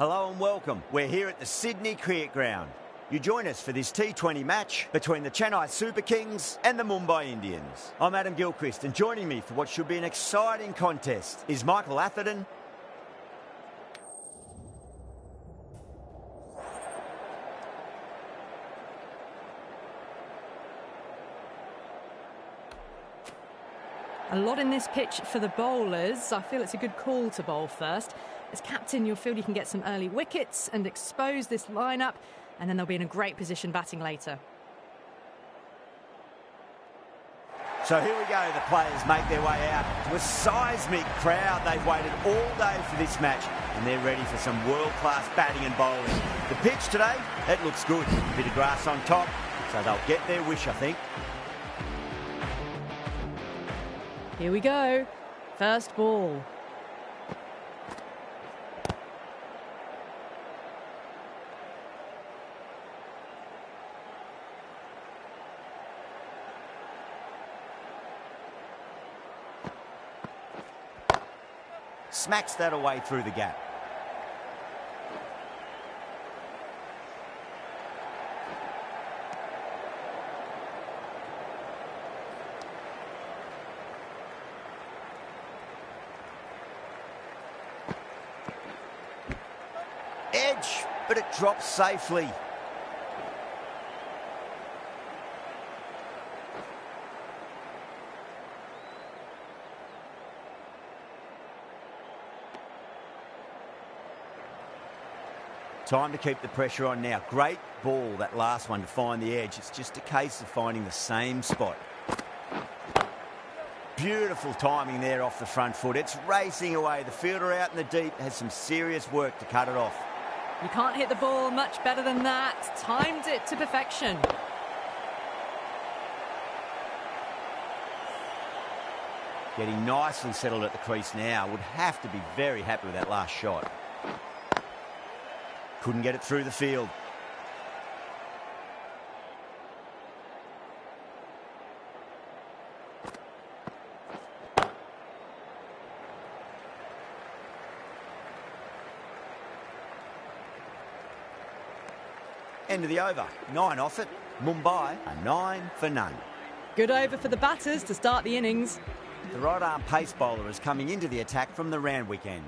Hello and welcome. We're here at the Sydney Cricket Ground. You join us for this T20 match between the Chennai Super Kings and the Mumbai Indians. I'm Adam Gilchrist, and joining me for what should be an exciting contest is Michael Atherton. A lot in this pitch for the bowlers. I feel it's a good call to bowl first. As captain, you'll feel you can get some early wickets and expose this lineup, and then they'll be in a great position batting later. So here we go, the players make their way out to a seismic crowd. They've waited all day for this match, and they're ready for some world-class batting and bowling. The pitch today, it looks good. A bit of grass on top, so they'll get their wish, I think. Here we go. First ball. Smacks that away through the gap. Edge, but it drops safely. Time to keep the pressure on now. Great ball, that last one, to find the edge. It's just a case of finding the same spot. Beautiful timing there off the front foot. It's racing away. The fielder out in the deep has some serious work to cut it off. You can't hit the ball much better than that. Timed it to perfection. Getting nicely settled at the crease now. Would have to be very happy with that last shot. Couldn't get it through the field. End of the over. 9 off it. Mumbai are 9 for none. Good over for the batters to start the innings. The right-arm pace bowler is coming into the attack from the Randwick end.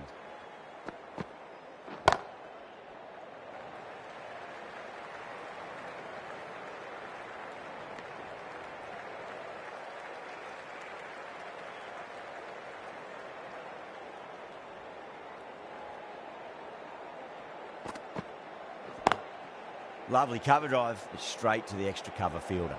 Lovely cover drive, straight to the extra cover fielder.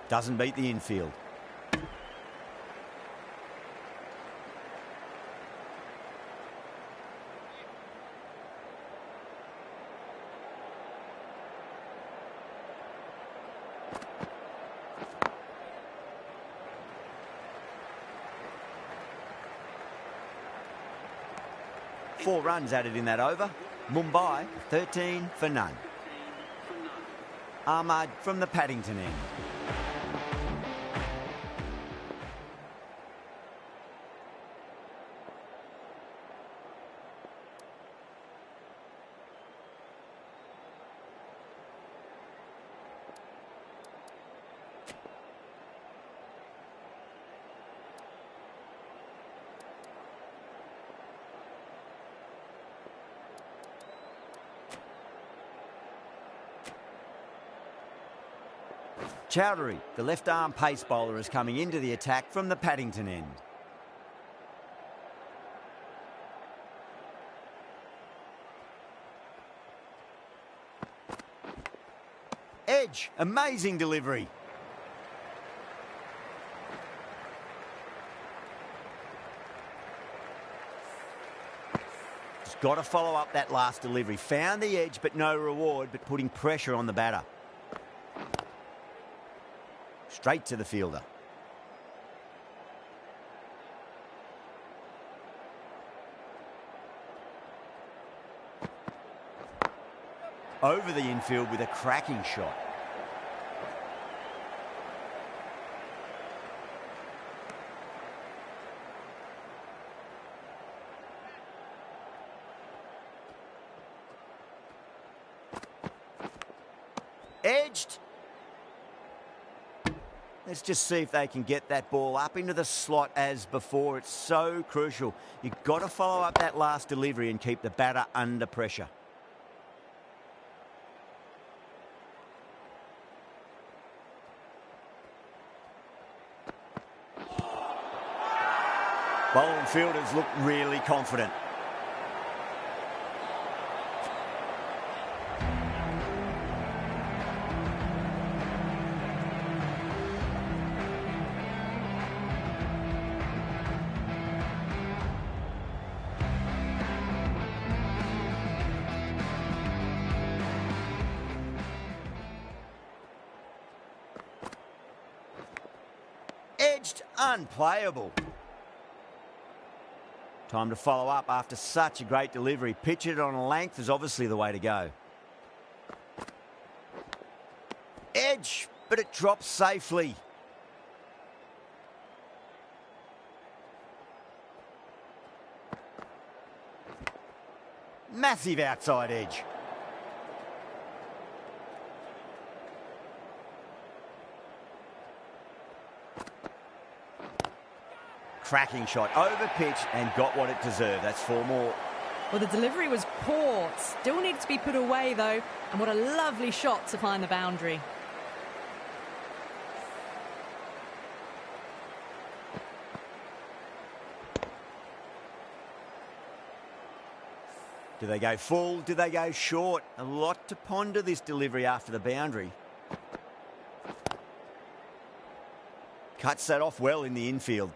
Doesn't beat the infield. Four runs added in that over. Mumbai 13 for none. Ahmad from the Paddington end. Chowdhury, the left-arm pace bowler, is coming into the attack from the Paddington end. Edge, amazing delivery. Just got to follow up that last delivery. Found the edge, but no reward, but putting pressure on the batter. Straight to the fielder. Over the infield with a cracking shot. Edged. Let's just see if they can get that ball up into the slot as before. It's so crucial. You've got to follow up that last delivery and keep the batter under pressure. Bowling fielders look really confident. Edged, unplayable. Time to follow up after such a great delivery. Pitch it on a length is obviously the way to go. Edge, but it drops safely. Massive outside edge. Cracking shot, over pitch and got what it deserved. That's 4 more. Well, the delivery was poor. Still needs to be put away, though. And what a lovely shot to find the boundary. Do they go full? Do they go short? A lot to ponder this delivery after the boundary. Cuts that off well in the infield.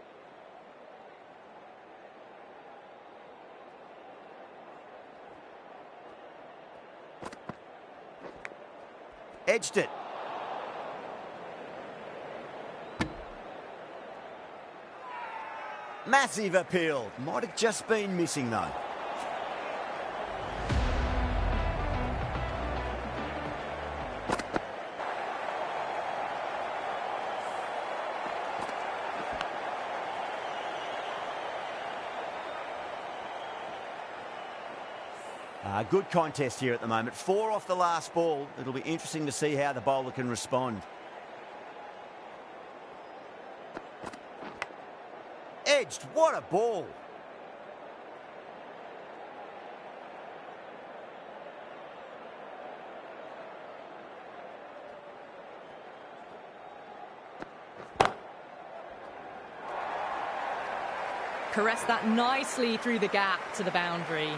Edged it. Massive appeal. Might have just been missing though. Good contest here at the moment. 4 off the last ball. It'll be interesting to see how the bowler can respond. Edged. What a ball. Caressed that nicely through the gap to the boundary.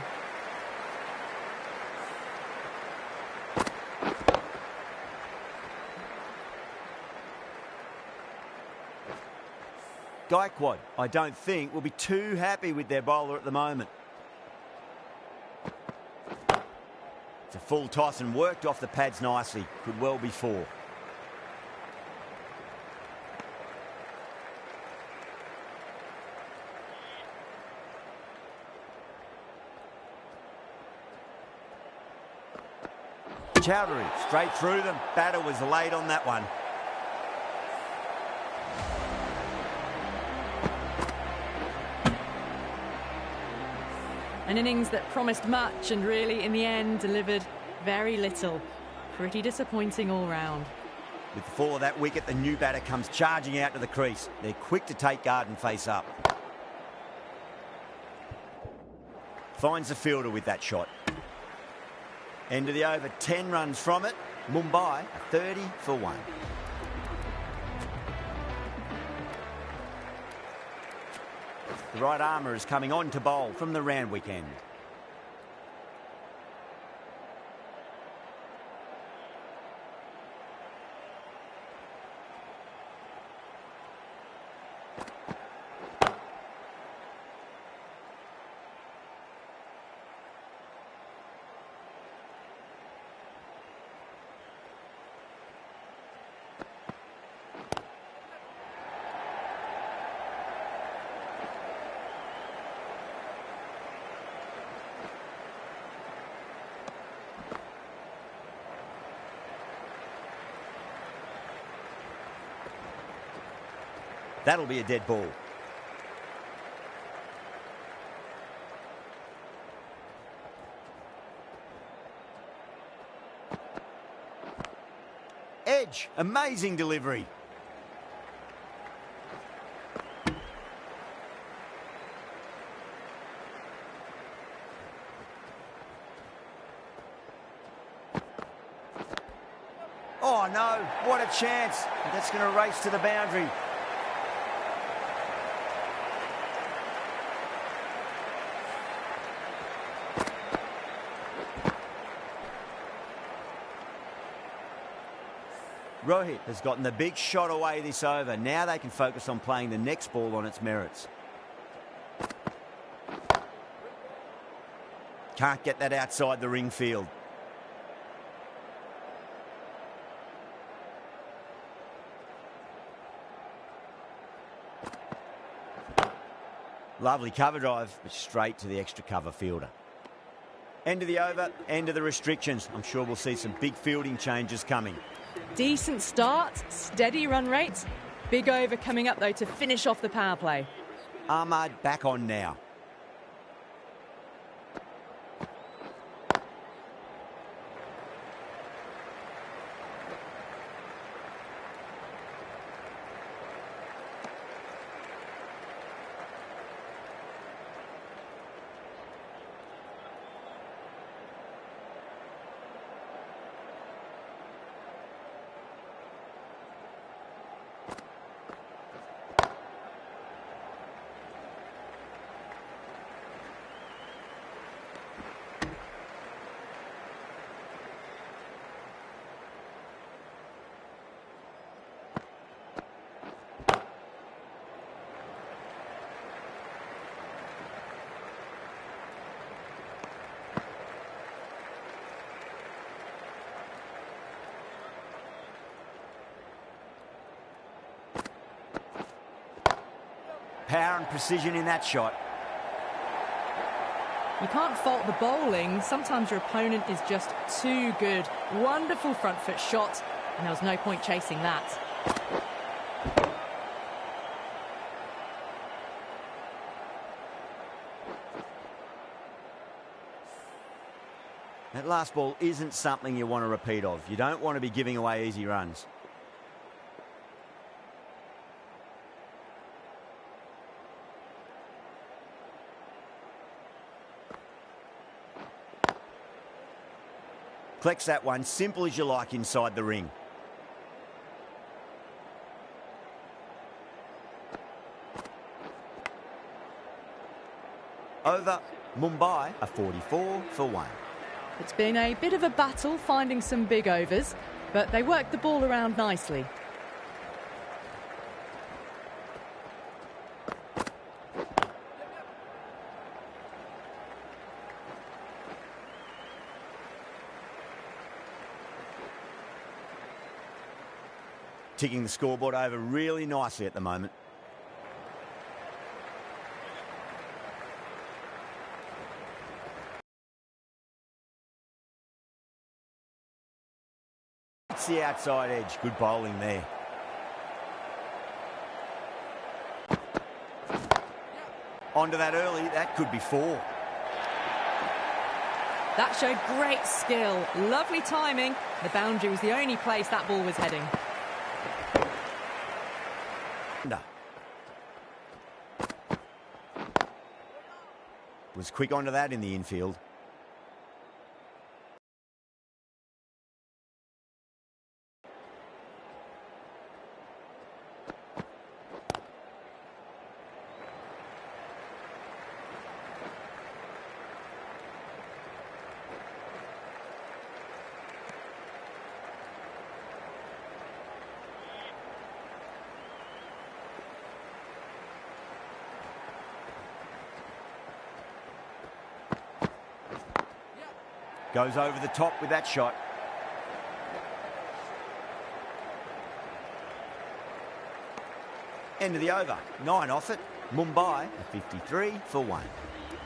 Gaikwad, I don't think, will be too happy with their bowler at the moment. It's a full toss and worked off the pads nicely. Could well be 4. Chowdhury, straight through them. Batter was late on that one. An innings that promised much and really, in the end, delivered very little. Pretty disappointing all round. With the fall of that wicket, the new batter comes charging out to the crease. They're quick to take guard and face up. Finds the fielder with that shot. End of the over, 10 runs from it. Mumbai, 30 for 1. The right armour is coming on to bowl from the Randwick end. That'll be a dead ball. Edge, amazing delivery. Oh no, what a chance. That's going to race to the boundary. Rohit has gotten the big shot away this over. Now they can focus on playing the next ball on its merits. Can't get that outside the ring field. Lovely cover drive, but straight to the extra cover fielder. End of the over, end of the restrictions. I'm sure we'll see some big fielding changes coming. Decent start, steady run rates. Big over coming up, though, to finish off the power play. Ahmad back on now. Power and precision in that shot. You can't fault the bowling. Sometimes your opponent is just too good. Wonderful front foot shot, and there was no point chasing that. That last ball isn't something you want to repeat of. You don't want to be giving away easy runs. Collects that one, simple as you like inside the ring. Over, Mumbai are 44 for 1. It's been a bit of a battle finding some big overs, but they worked the ball around nicely. Ticking the scoreboard over really nicely at the moment. It's the outside edge. Good bowling there. Onto that early. That could be 4. That showed great skill. Lovely timing. The boundary was the only place that ball was heading. Was quick onto that in the infield. Goes over the top with that shot. End of the over. 9 off it. Mumbai are 53 for 1.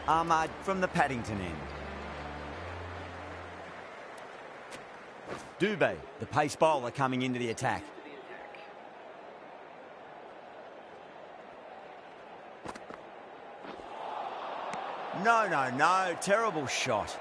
Ahmad from the Paddington end. Dubé, the pace bowler, coming into the attack. No, no, no. Terrible shot.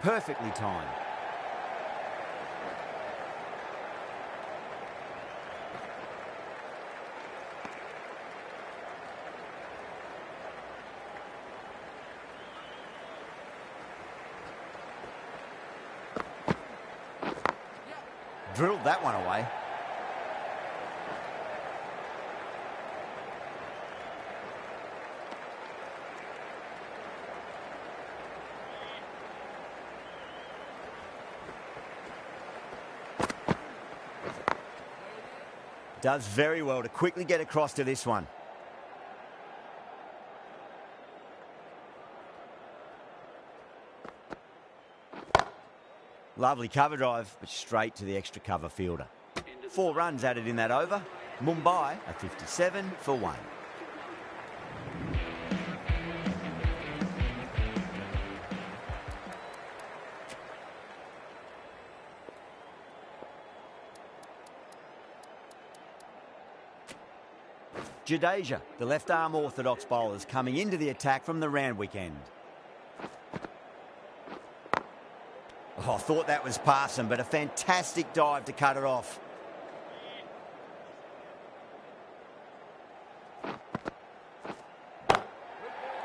Perfectly timed. Drilled that one away. Does very well to quickly get across to this one. Lovely cover drive, but straight to the extra cover fielder. 4 runs added in that over. Mumbai are 57 for 1. Jadeja, the left-arm orthodox bowlers, coming into the attack from the Randwick end. Oh, I thought that was passing, but a fantastic dive to cut it off.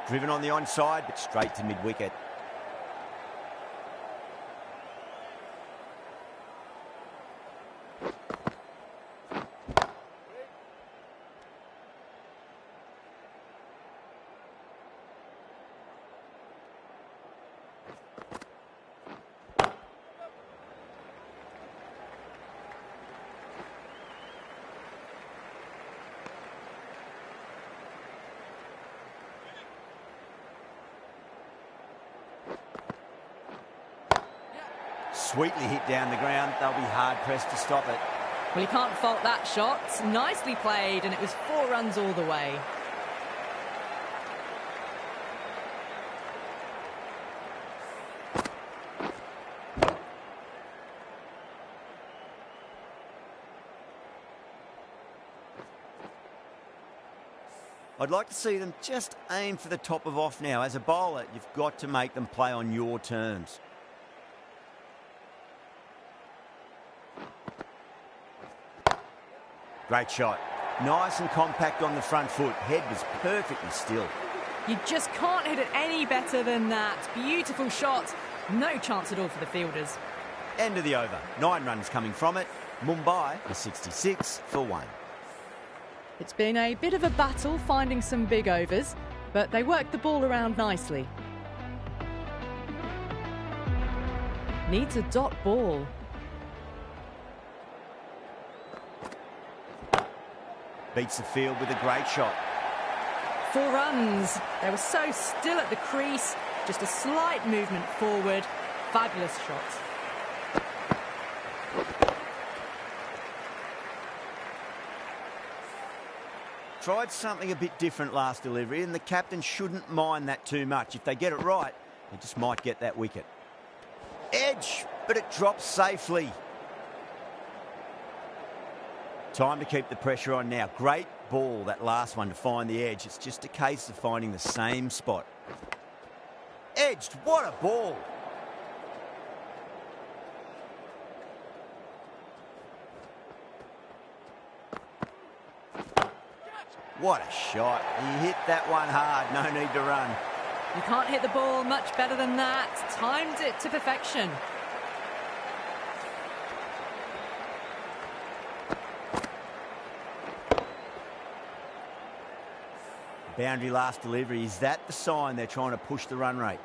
Driven on the onside, but straight to mid-wicket. Sweetly hit down the ground. They'll be hard-pressed to stop it. Well, you can't fault that shot. Nicely played, and it was 4 runs all the way. I'd like to see them just aim for the top of off now. As a bowler, you've got to make them play on your terms. Great shot. Nice and compact on the front foot. Head was perfectly still. You just can't hit it any better than that. Beautiful shot. No chance at all for the fielders. End of the over. 9 runs coming from it. Mumbai is 66 for 1. It's been a bit of a battle finding some big overs, but they worked the ball around nicely. Needs a dot ball. Beats the field with a great shot. 4 runs. They were so still at the crease. Just a slight movement forward. Fabulous shot. Tried something a bit different last delivery, and the captain shouldn't mind that too much. If they get it right, they just might get that wicket. Edge, but it drops safely. Time to keep the pressure on now. Great ball, that last one, to find the edge. It's just a case of finding the same spot. Edged, what a ball. What a shot. He hit that one hard, no need to run. You can't hit the ball much better than that. Timed it to perfection. Boundary last delivery. Is that the sign they're trying to push the run rate?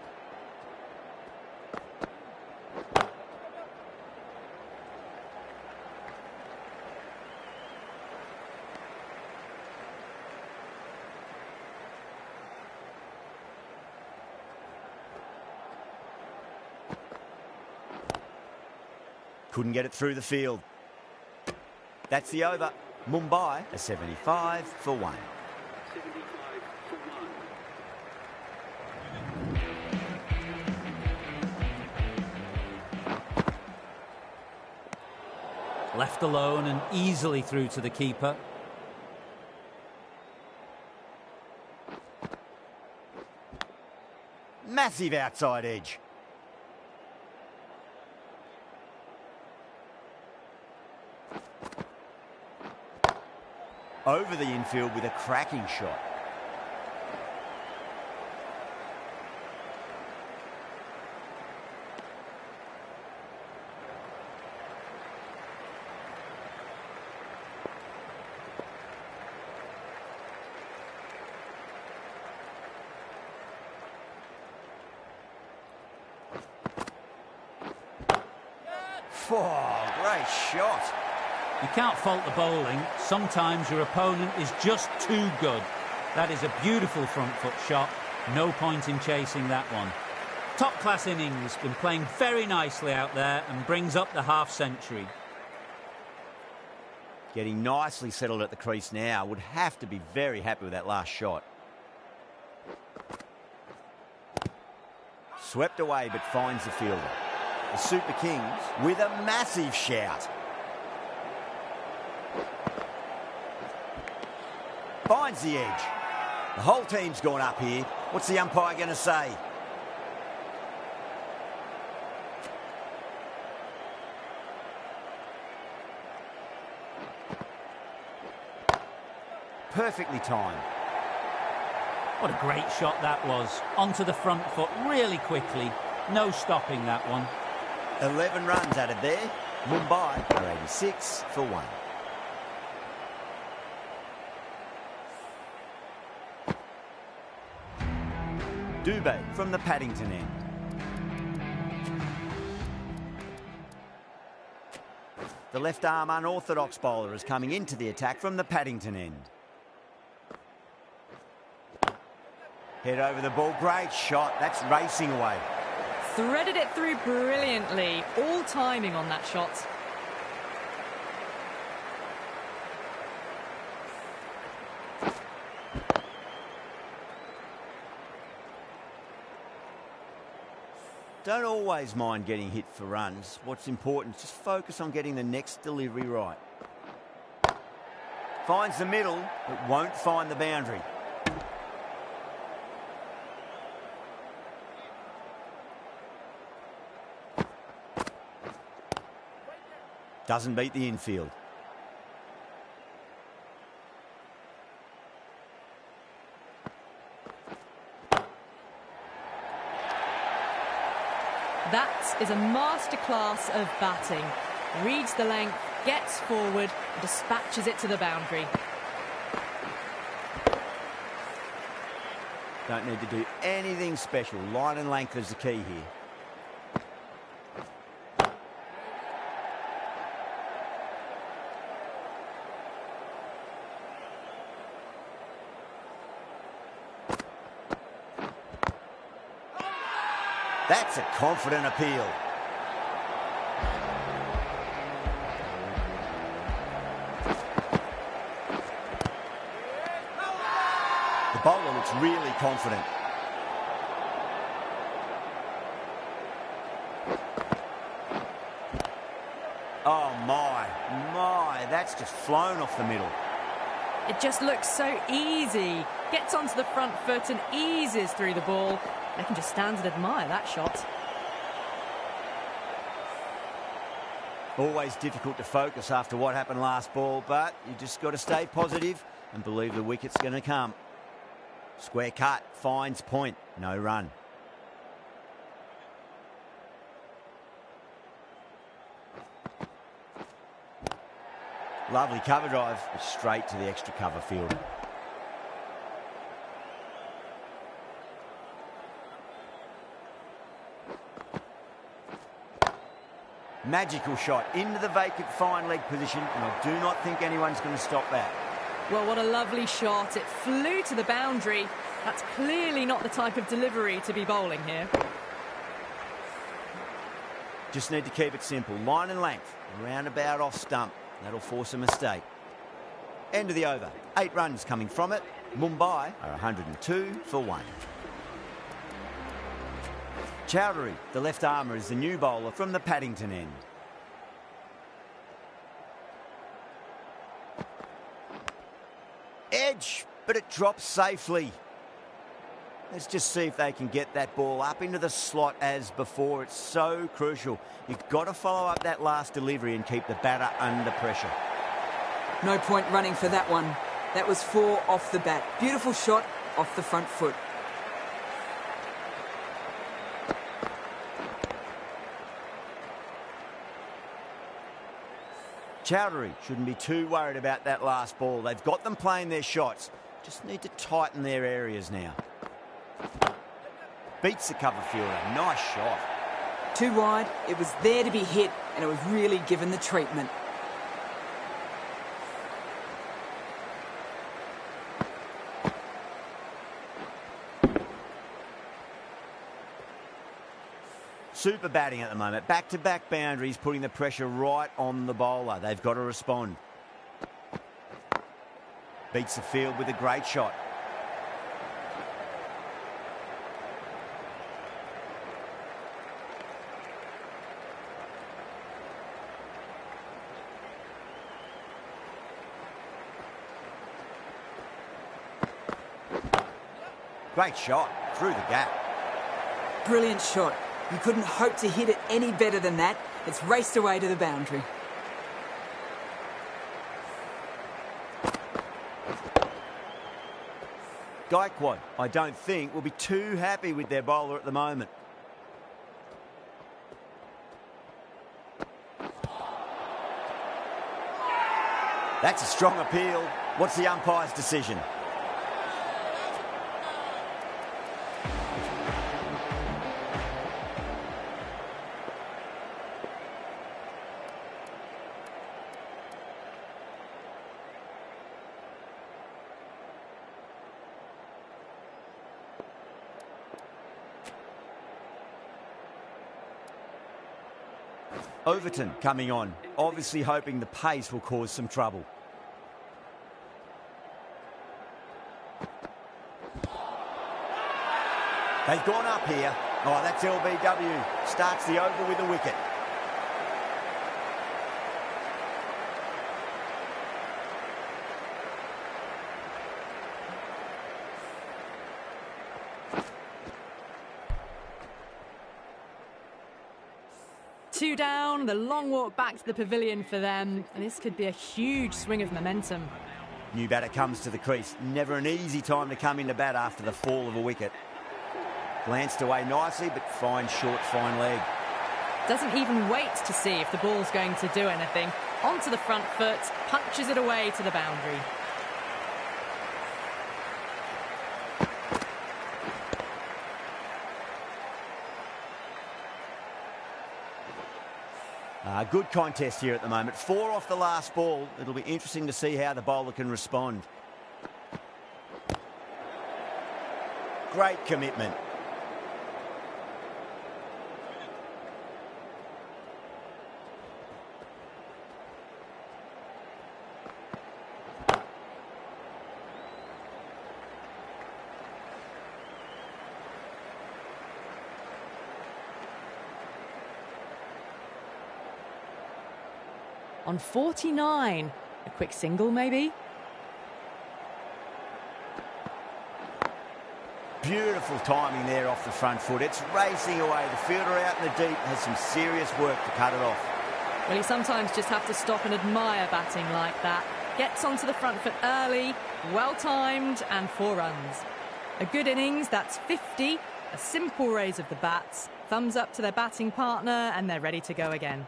Couldn't get it through the field. That's the over. Mumbai are 75 for 1. Left alone and easily through to the keeper. Massive outside edge. Over the infield with a cracking shot. Oh, great shot. You can't fault the bowling. Sometimes your opponent is just too good. That is a beautiful front foot shot. No point in chasing that one. Top class innings. Been playing very nicely out there and brings up the half century. Getting nicely settled at the crease now. Would have to be very happy with that last shot. Swept away but finds the fielder. The Super Kings with a massive shout. Finds the edge. The whole team's gone up here. What's the umpire going to say? Perfectly timed. What a great shot that was. Onto the front foot really quickly. No stopping that one. 11 runs added there. Mumbai are 86 for 1. Dubé from the Paddington end. The left-arm unorthodox bowler is coming into the attack from the Paddington end. Head over the ball. Great shot. That's racing away. Threaded it through brilliantly. All timing on that shot. Don't always mind getting hit for runs. What's important is just focus on getting the next delivery right. Finds the middle, but won't find the boundary. Doesn't beat the infield. That is a masterclass of batting. Reads the length, gets forward, and dispatches it to the boundary. Don't need to do anything special. Line and length is the key here. That's a confident appeal. The bowler looks really confident. Oh my, that's just flown off the middle. It just looks so easy. Gets onto the front foot and eases through the ball. They can just stand and admire that shot. Always difficult to focus after what happened last ball, but you just got to stay positive and believe the wicket's going to come. Square cut, finds point, no run. Lovely cover drive, but straight to the extra cover field. Magical shot into the vacant fine leg position, and I do not think anyone's going to stop that. Well, what a lovely shot. It flew to the boundary. That's clearly not the type of delivery to be bowling here. Just need to keep it simple. Line and length, roundabout off stump. That'll force a mistake. End of the over. 8 runs coming from it. Mumbai are 102 for 1. Chowdhury, the left armour, is the new bowler from the Paddington end. Edge, but it drops safely. Let's just see if they can get that ball up into the slot as before. It's so crucial. You've got to follow up that last delivery and keep the batter under pressure. No point running for that one. That was 4 off the bat. Beautiful shot off the front foot. Chowdhury shouldn't be too worried about that last ball. They've got them playing their shots. Just need to tighten their areas now. Beats the cover fielder. Nice shot. Too wide. It was there to be hit, and it was really given the treatment. Super batting at the moment. Back-to-back boundaries, putting the pressure right on the bowler. They've got to respond. Beats the field with a great shot. Great shot through the gap. Brilliant shot. You couldn't hope to hit it any better than that. It's raced away to the boundary. Gaikwad, I don't think, will be too happy with their bowler at the moment. That's a strong appeal. What's the umpire's decision? Overton coming on, obviously hoping the pace will cause some trouble. They've gone up here. Oh, that's LBW. Starts the over with a wicket. Two down, the long walk back to the pavilion for them, and this could be a huge swing of momentum. New batter comes to the crease. Never an easy time to come into bat after the fall of a wicket. Glanced away nicely, but fine short, fine leg. Doesn't even wait to see if the ball's going to do anything. Onto the front foot, punches it away to the boundary. Good contest here at the moment. 4 off the last ball. It'll be interesting to see how the bowler can respond. Great commitment. On 49, a quick single maybe. Beautiful timing there off the front foot. It's racing away. The fielder out in the deep has some serious work to cut it off. Well, you sometimes just have to stop and admire batting like that. Gets onto the front foot early, well-timed, and 4 runs. A good innings, that's 50. A simple raise of the bats. Thumbs up to their batting partner, and they're ready to go again.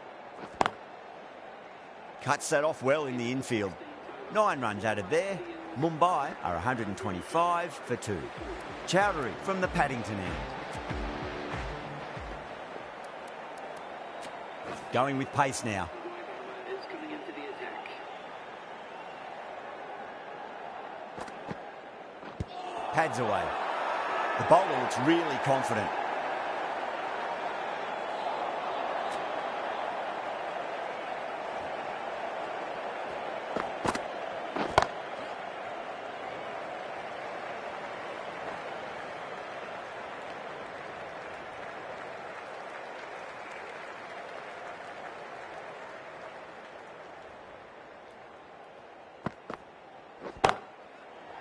Cuts that off well in the infield. 9 runs added there. Mumbai are 125 for 2. Chowdhury from the Paddington end. Going with pace now. Pads away. The bowler looks really confident.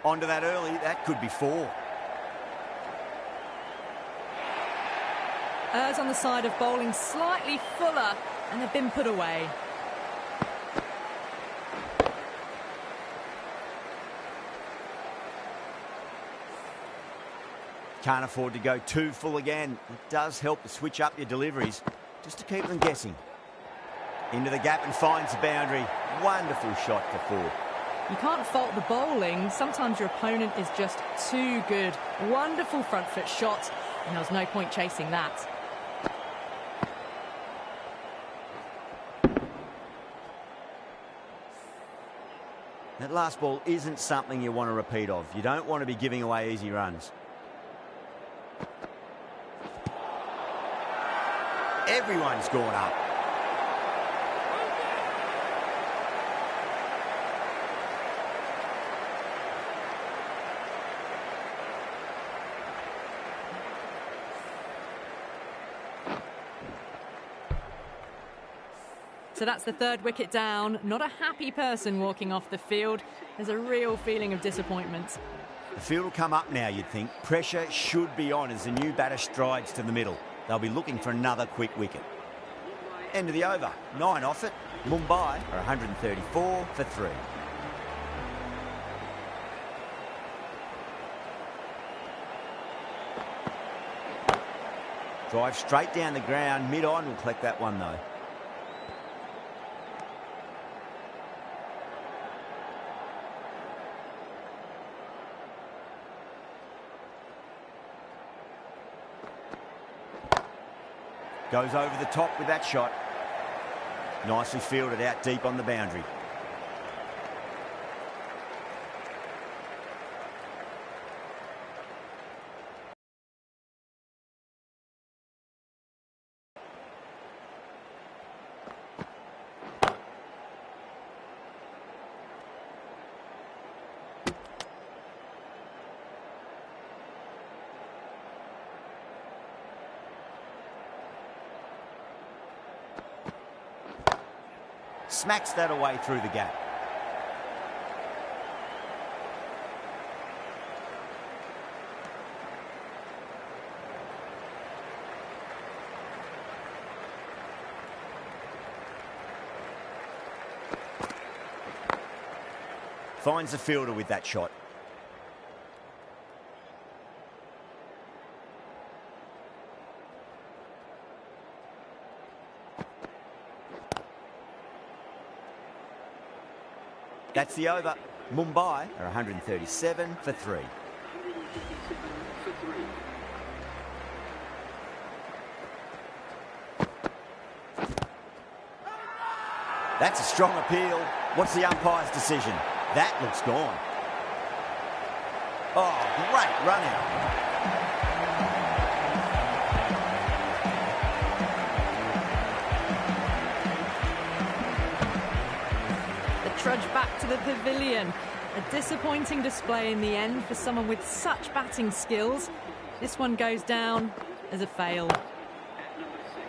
Onto that early, that could be 4. Errs on the side of bowling slightly fuller, and they've been put away. Can't afford to go too full again. It does help to switch up your deliveries, just to keep them guessing. Into the gap and finds the boundary. Wonderful shot for 4. You can't fault the bowling. Sometimes your opponent is just too good. Wonderful front foot shot, and there was no point chasing that. That last ball isn't something you want to repeat of. You don't want to be giving away easy runs. Everyone's gone up. So that's the 3rd wicket down. Not a happy person walking off the field. There's a real feeling of disappointment. The field will come up now, you'd think. Pressure should be on as the new batter strides to the middle. They'll be looking for another quick wicket. End of the over. 9 off it. Mumbai are 134 for 3. Drive straight down the ground. Mid-on will collect that one, though. Goes over the top with that shot. Nicely fielded out deep on the boundary. Smacks that away through the gap. Finds the fielder with that shot. That's the over. Mumbai are 137 for 3. That's a strong appeal. What's the umpire's decision? That looks gone. Oh, great run out. Trudge back to the pavilion. A disappointing display in the end for someone with such batting skills. This one goes down as a fail. At number 6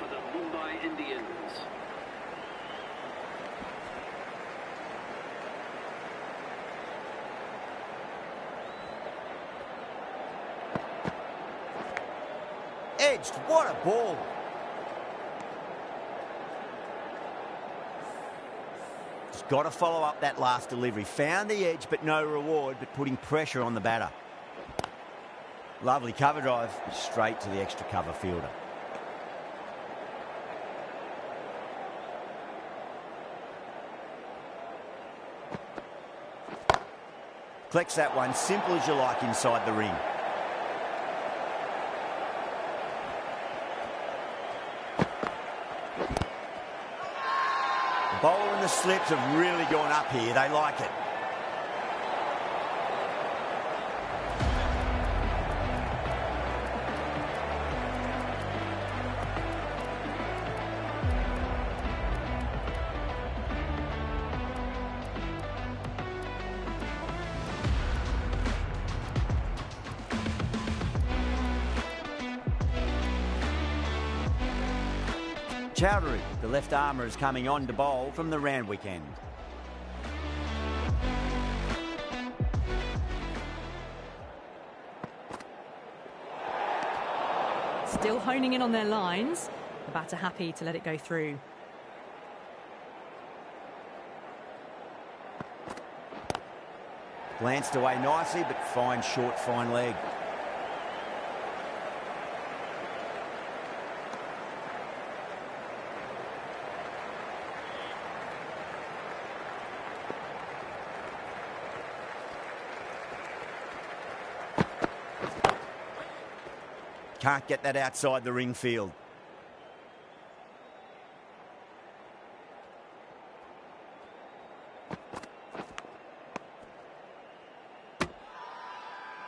for the Mumbai Indians. Edged, what a ball. Got to follow up that last delivery. Found the edge, but no reward, but putting pressure on the batter. Lovely cover drive, straight to the extra cover fielder. Collects that one, simple as you like, inside the ring. Bowler and the slips have really gone up here. They like it. Chowdhury, the left armour, is coming on to bowl from the Randwick end. Still honing in on their lines. The batter happy to let it go through. Glanced away nicely, but fine short, fine leg. Can't get that outside the ring field.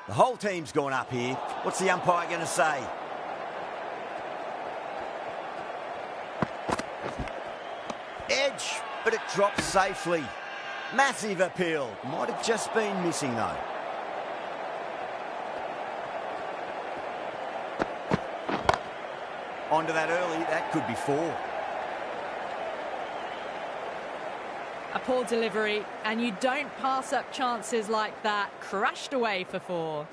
The whole team's gone up here. What's the umpire going to say? Edge, but it drops safely. Massive appeal. Might have just been missing though. Onto that early, that could be 4. A poor delivery, and you don't pass up chances like that. Crashed away for 4.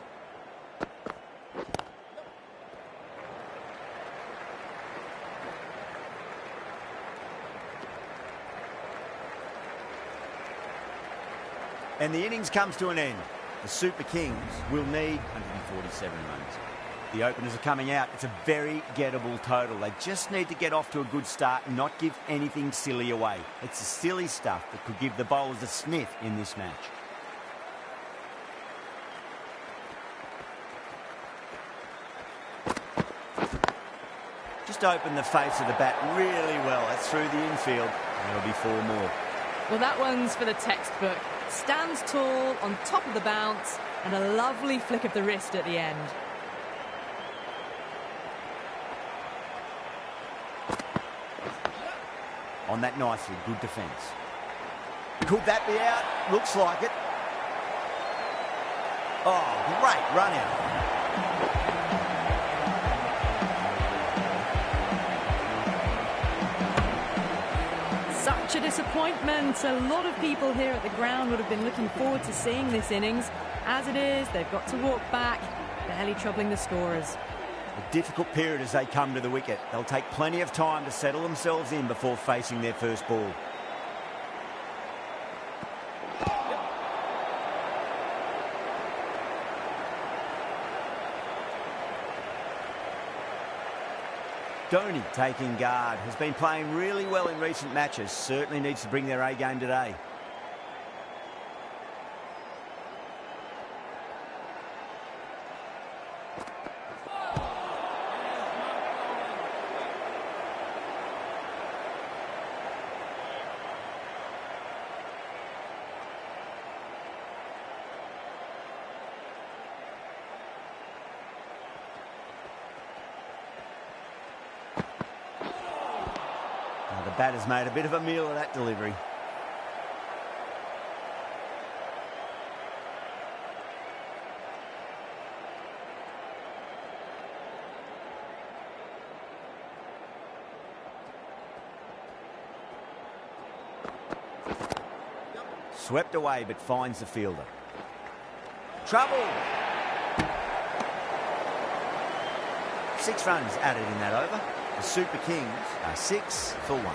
And the innings comes to an end. The Super Kings will need 147 runs. The openers are coming out. It's a very gettable total. They just need to get off to a good start and not give anything silly away. It's the silly stuff that could give the bowlers a sniff in this match. Just open the face of the bat really well. That's through the infield. And there'll be 4 more. Well, that one's for the textbook. Stands tall on top of the bounce and a lovely flick of the wrist at the end. On that nicely, good defence. Could that be out? Looks like it. Oh, great run out. Such a disappointment. A lot of people here at the ground would have been looking forward to seeing this innings. As it is, they've got to walk back, barely troubling the scorers. A difficult period as they come to the wicket. They'll take plenty of time to settle themselves in before facing their first ball. Dhoni taking guard. Has been playing really well in recent matches. Certainly needs to bring their A game today. The batter's made a bit of a meal of that delivery. Swept away, but finds the fielder. Trouble! 6 runs added in that over. The Super Kings are 6 for 1.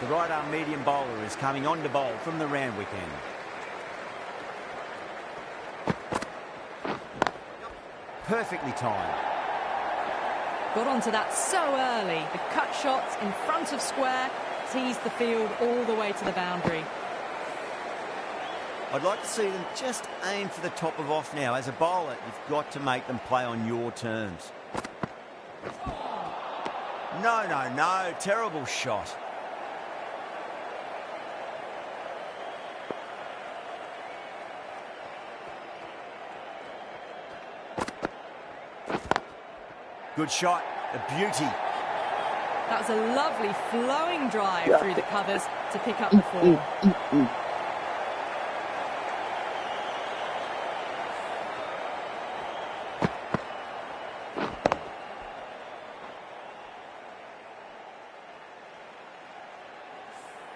The right-arm medium bowler is coming on to bowl from the Randwick end. Perfectly timed. Got onto that so early. The cut shots in front of square teased the field all the way to the boundary. I'd like to see them just aim for the top of off now. As a bowler, you've got to make them play on your terms. No, no, no. Terrible shot. Good shot. A beauty. That was a lovely flowing drive through the covers to pick up the 4.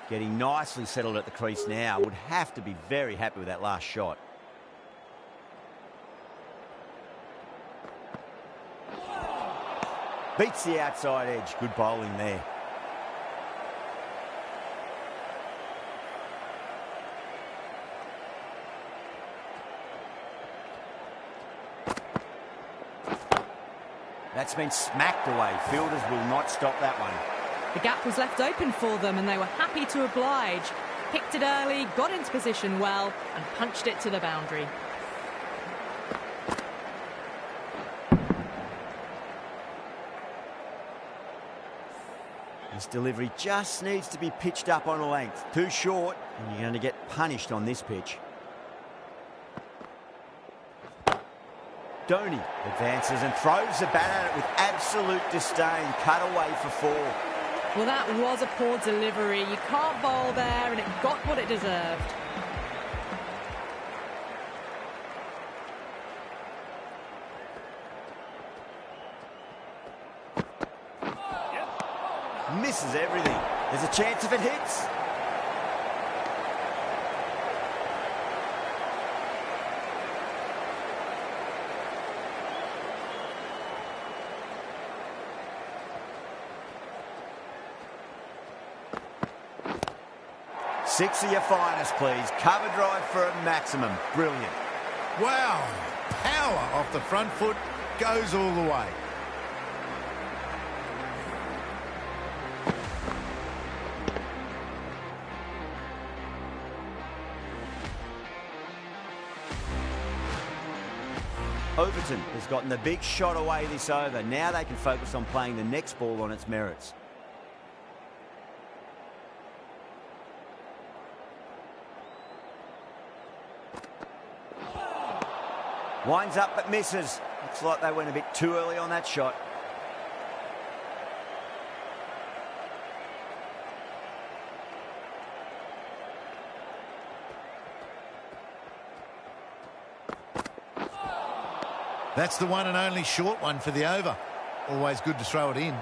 Getting nicely settled at the crease now. Would have to be very happy with that last shot. Beats the outside edge. Good bowling there. That's been smacked away. Fielders will not stop that one. The gap was left open for them and they were happy to oblige. Picked it early, got into position well and punched it to the boundary. This delivery just needs to be pitched up on a length. Too short and you're going to get punished on this pitch. Dhoni advances and throws the bat at it with absolute disdain. Cut away for 4. Well, that was a poor delivery. You can't bowl there and it got what it deserved. Misses everything. There's a chance if it hits. Six of your finest, please. Cover drive for a maximum. Brilliant. Wow. Power off the front foot. Goes all the way. Overton has gotten the big shot away this over. Now they can focus on playing the next ball on its merits. Winds up but misses. Looks like they went a bit too early on that shot. That's the one and only short one for the over. Always good to throw it in.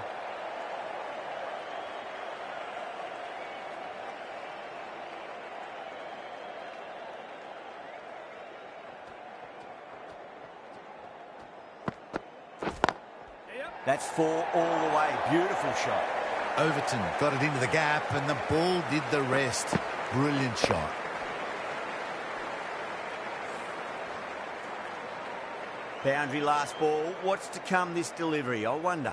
That's 4 all the way. Beautiful shot. Overton got it into the gap and the ball did the rest. Brilliant shot. Boundary last ball. What's to come this delivery? I wonder.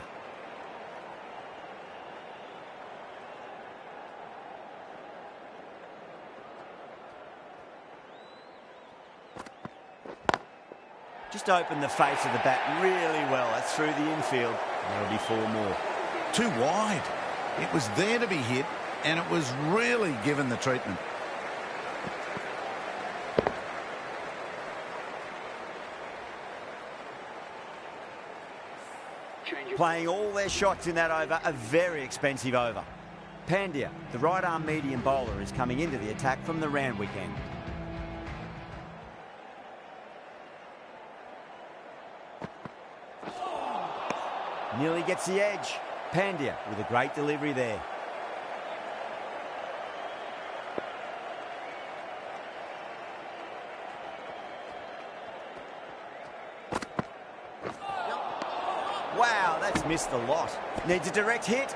Just opened the face of the bat really well. That's through the infield. There'll be 4 more. Too wide. It was there to be hit and it was really given the treatment. Playing all their shots in that over, a very expensive over. Pandya, the right-arm medium bowler, is coming into the attack from the round weekend. Nearly gets the edge. Pandya with a great delivery there. Wow, that's missed the lot. Needs a direct hit.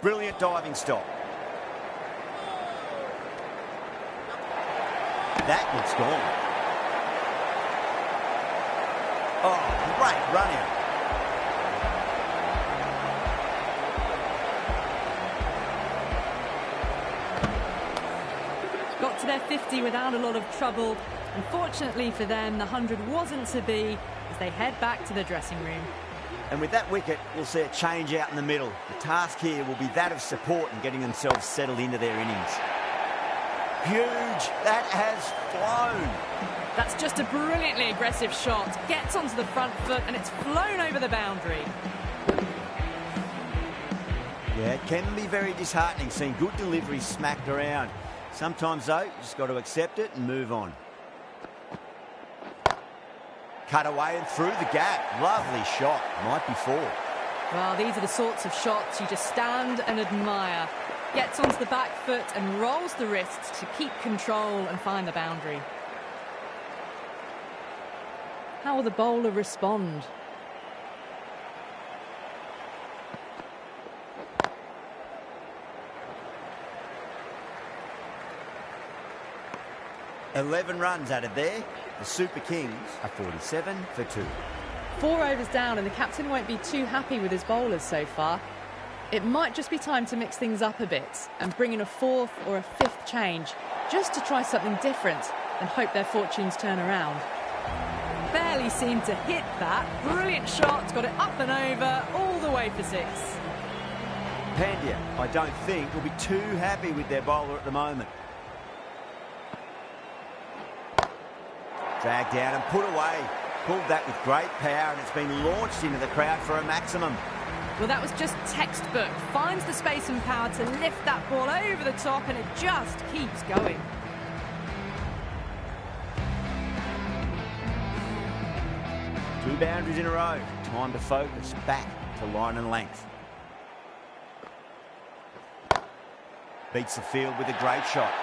Brilliant diving stop. That looks gone. Oh, great run out. Got to their 50 without a lot of trouble. Unfortunately for them, the 100 wasn't to be as they head back to the dressing room. And with that wicket, we'll see a change out in the middle. The task here will be that of support and getting themselves settled into their innings. Huge. That has flown. That's just a brilliantly aggressive shot. Gets onto the front foot and it's flown over the boundary. Yeah, it can be very disheartening seeing good deliveries smacked around. Sometimes, though, you just got to accept it and move on. Cut away and through the gap. Lovely shot. Might be 4. Well, these are the sorts of shots you just stand and admire. Gets onto the back foot and rolls the wrists to keep control and find the boundary. How will the bowler respond? "11 runs added there. The Super Kings are 47 for 2. 4 overs down and the captain won't be too happy with his bowlers so far. It might just be time to mix things up a bit and bring in a 4th or a 5th change just to try something different and hope their fortunes turn around. Barely seemed to hit that. Brilliant shot, got it up and over, all the way for 6. Pandya, I don't think, will be too happy with their bowler at the moment. Dragged down and put away. Pulled that with great power and it's been launched into the crowd for a maximum. Well, that was just textbook. Finds the space and power to lift that ball over the top and it just keeps going. Two boundaries in a row. Time to focus. Back to line and length. Beats the field with a great shot.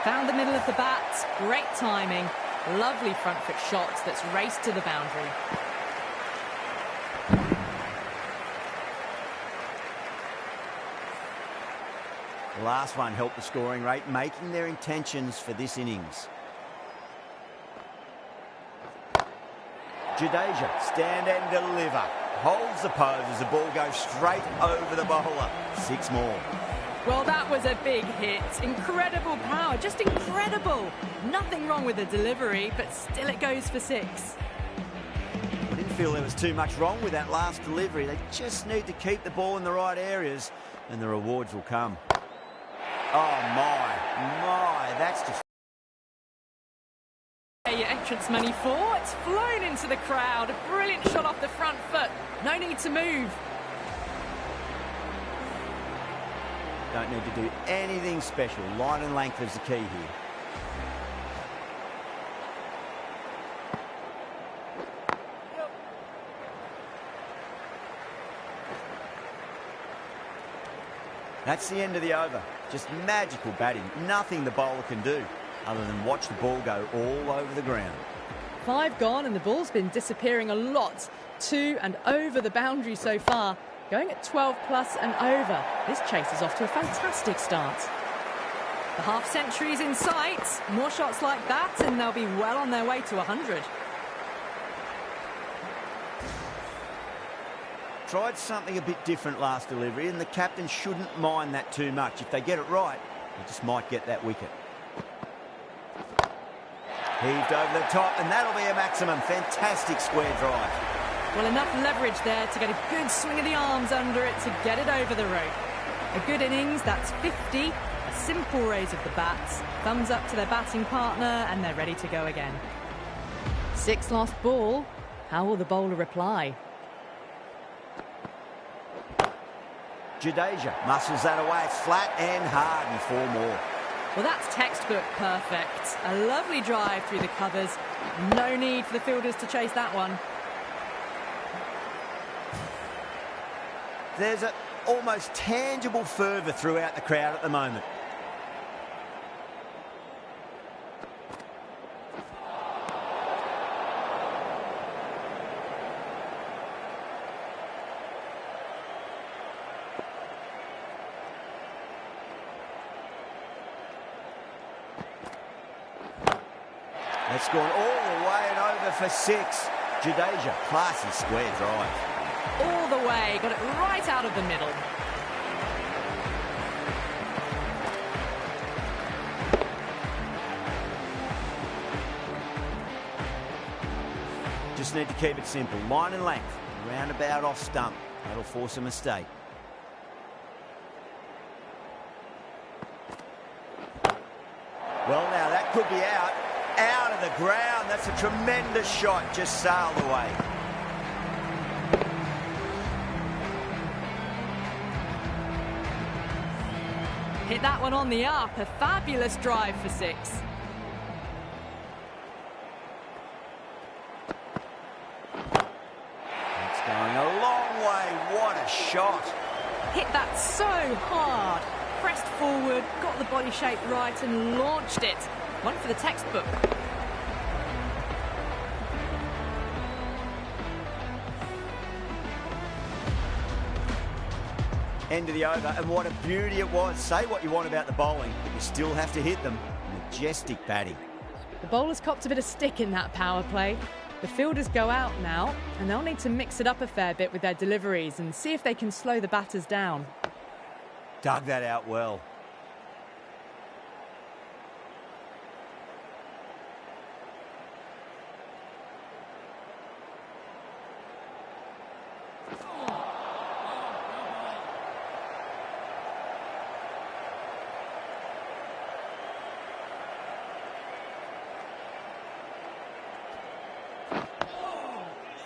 Found the middle of the bat. Great timing. Lovely front foot shot that's raced to the boundary. The last one helped the scoring rate, making their intentions for this innings. Jadeja, stand and deliver. Holds the pose as the ball goes straight over the bowler. 6 more. Well, that was a big hit. Incredible power, just incredible. Nothing wrong with the delivery, but still it goes for 6. I didn't feel there was too much wrong with that last delivery. They just need to keep the ball in the right areas and the rewards will come. Oh, my, that's just... Your entrance money for. It's flown into the crowd. A brilliant shot off the front foot. No need to move. Don't need to do anything special. Line and length is the key here. That's the end of the over. Just magical batting. Nothing the bowler can do other than watch the ball go all over the ground. 5 gone and the ball's been disappearing a lot to and over the boundary so far. Going at 12 plus and over. This chase is off to a fantastic start. The half century's in sight. More shots like that and they'll be well on their way to 100. Tried something a bit different last delivery and the captain shouldn't mind that too much. If they get it right, they just might get that wicket. Heaved over the top and that'll be a maximum. Fantastic square drive. Well, enough leverage there to get a good swing of the arms under it to get it over the rope. A good innings, that's 50. A simple raise of the bats. Thumbs up to their batting partner and they're ready to go again. 6 last ball. How will the bowler reply? Jadeja muscles that away. It's flat and hard and 4 more. Well, that's textbook perfect. A lovely drive through the covers. No need for the fielders to chase that one. There's an almost tangible fervour throughout the crowd at the moment. That's gone all the way and over for 6. Jadeja, classy square drive. All the way, got it right out of the middle. Just need to keep it simple. Line and length. Roundabout off stump. That'll force a mistake. Well, now that could be out. Out of the ground. That's a tremendous shot. Just sailed away. Hit that one on the up. A fabulous drive for 6. It's going a long way. What a shot. Hit that so hard. Pressed forward, got the body shape right and launched it. One for the textbook. End of the over, and what a beauty it was. Say what you want about the bowling, but you still have to hit them. Majestic batting. The bowlers copped a bit of stick in that power play. The fielders go out now, and they'll need to mix it up a fair bit with their deliveries and see if they can slow the batters down. Dug that out well.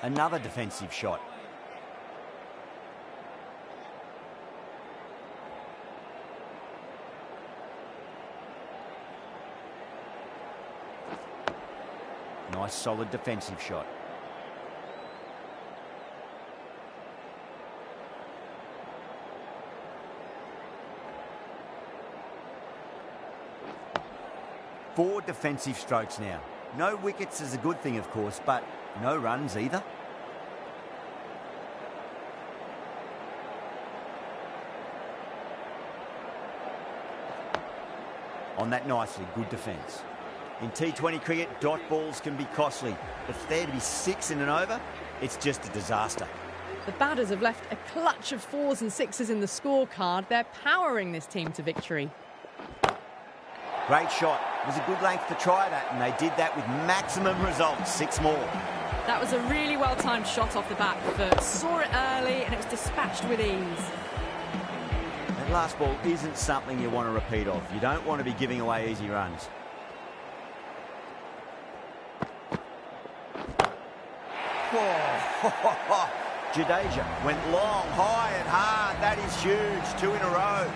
Another defensive shot. Nice solid defensive shot. Four defensive strokes now. No wickets is a good thing, of course, but no runs either. On that nicely, good defence. In T20 cricket, dot balls can be costly. But for there to be 6 in an over, it's just a disaster. The batters have left a clutch of 4s and 6s in the scorecard. They're powering this team to victory. Great shot. It was a good length to try that, and they did that with maximum results. 6 more. That was a really well-timed shot off the back foot. Saw it early and it was dispatched with ease. That last ball isn't something you want to repeat of. You don't want to be giving away easy runs. Oh, Jadeja went long, high and hard. That is huge. 2 in a row.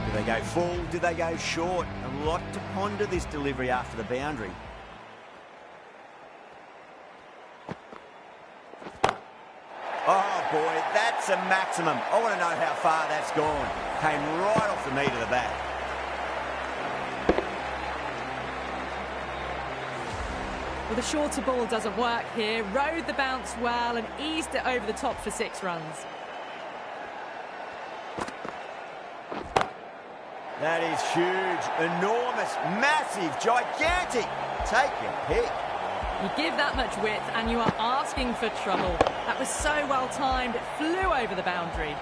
Did they go full? Did they go short? A lot to ponder this delivery after the boundary. Oh boy, that's a maximum. I want to know how far that's gone. Came right off the meat of the bat. Well, the shorter ball doesn't work here. Rode the bounce well and eased it over the top for 6 runs. That is huge, enormous, massive, gigantic. Take your pick. You give that much width and you are asking for trouble. That was so well timed, it flew over the boundary.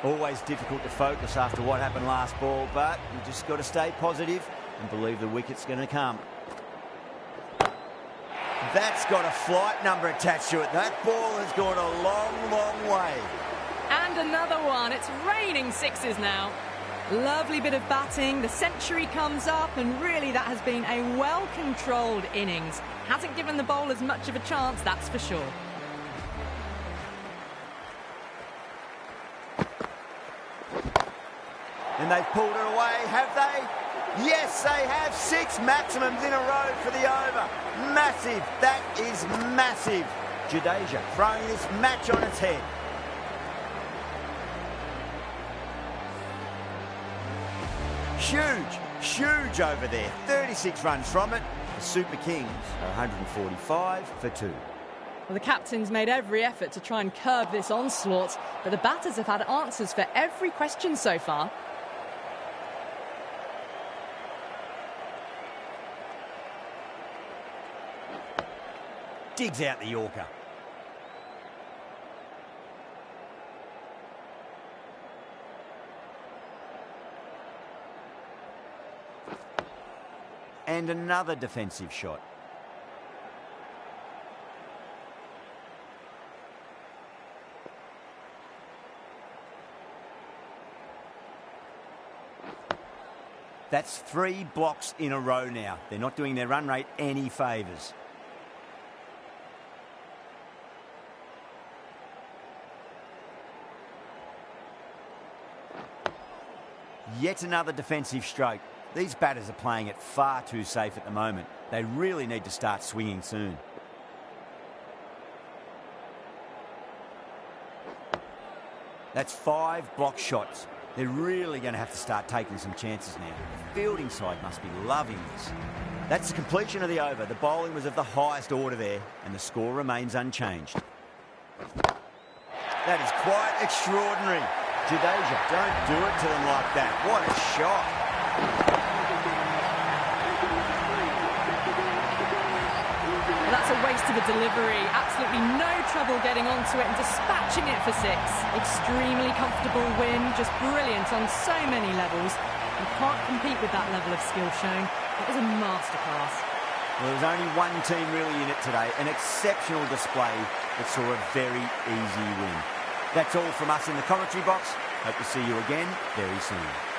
Always difficult to focus after what happened last ball, but you just got to stay positive and believe the wicket's going to come. That's got a flight number attached to it. That ball has gone a long, long way. And another one. It's raining 6s now. Lovely bit of batting. The century comes up, and really that has been a well-controlled innings. Hasn't given the bowlers much of a chance, that's for sure. And they've pulled it away, have they? Yes, they have. 6 maximums in a row for the over. Massive. That is massive. Jadeja throwing this match on its head. Huge, huge over there. 36 runs from it. The Super Kings are 145 for 2. Well, the captain's made every effort to try and curb this onslaught, but the batters have had answers for every question so far. Digs out the Yorker. And another defensive shot. That's 3 blocks in a row now. They're not doing their run rate any favours. Yet another defensive stroke. These batters are playing it far too safe at the moment. They really need to start swinging soon. That's 5 block shots. They're really going to have to start taking some chances now. The fielding side must be loving this. That's the completion of the over. The bowling was of the highest order there, and the score remains unchanged. That is quite extraordinary. Jadeja, don't do it to them like that. What a shot. That's a waste of a delivery. Absolutely no trouble getting onto it and dispatching it for 6. Extremely comfortable win. Just brilliant on so many levels. You can't compete with that level of skill shown. It was a masterclass. Well, there was only one team really in it today. An exceptional display that saw a very easy win. That's all from us in the commentary box. Hope to see you again very soon.